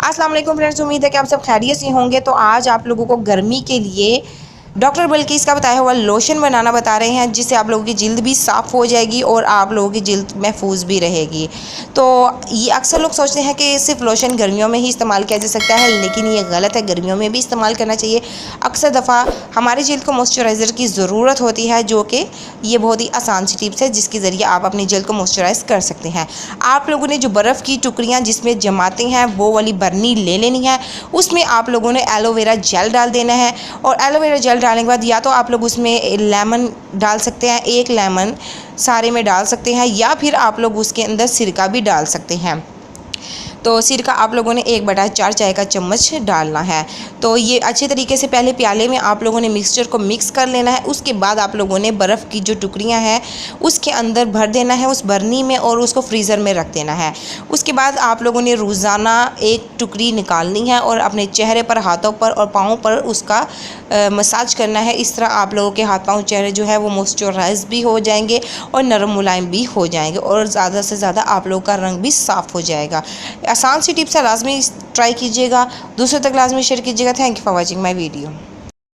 अस्सलाम वालेकुम फ्रेंड्स, उम्मीद है कि आप सब खैरियत से होंगे। तो आज आप लोगों को गर्मी के लिए डॉक्टर बल्किस का बताया हुआ लोशन बनाना बता रहे हैं, जिससे आप लोगों की जिल्द भी साफ़ हो जाएगी और आप लोगों की जिल्द महफूज भी रहेगी। तो ये अक्सर लोग सोचते हैं कि सिर्फ लोशन गर्मियों में ही इस्तेमाल किया जा सकता है, लेकिन ये गलत है। गर्मियों में भी इस्तेमाल करना चाहिए। अक्सर दफ़ा हमारी जिल्द को मॉइस्चराइज़र की ज़रूरत होती है, जो कि ये बहुत ही आसान सी टिप्स है जिसके ज़रिए आप अपनी जिल्द को मॉइस्चराइज़ कर सकते हैं। आप लोगों ने जो बर्फ़ की टुकड़ियाँ जिसमें जमाते हैं वो वाली बर्नी ले लेनी है। उसमें आप लोगों ने एलोवेरा जेल डाल देना है और एलोवेरा जेल डालने के बाद या तो आप लोग उसमें लेमन डाल सकते हैं, एक लेमन सारे में डाल सकते हैं, या फिर आप लोग उसके अंदर सिरका भी डाल सकते हैं। तो सिरका आप लोगों ने 1/4 चाय का चम्मच डालना है। तो ये अच्छे तरीके से पहले प्याले में आप लोगों ने मिक्सचर को मिक्स कर लेना है। उसके बाद आप लोगों ने बर्फ़ की जो टुकड़ियां हैं उसके अंदर भर देना है उस बर्नी में, और उसको फ्रीज़र में रख देना है। उसके बाद आप लोगों ने रोज़ाना एक टुकड़ी निकालनी है और अपने चेहरे पर, हाथों पर और पाँव पर उसका मसाज करना है। इस तरह आप लोगों के हाथ पाँव चेहरे जो है वो मॉइस्चराइज भी हो जाएंगे और नरम मुलायम भी हो जाएंगे, और ज़्यादा से ज़्यादा आप लोगों का रंग भी साफ़ हो जाएगा। आसान सी टिप्स है, लाजमी ट्राई कीजिएगा, दूसरों तक लाजमी शेयर कीजिएगा। Thank you for watching my video.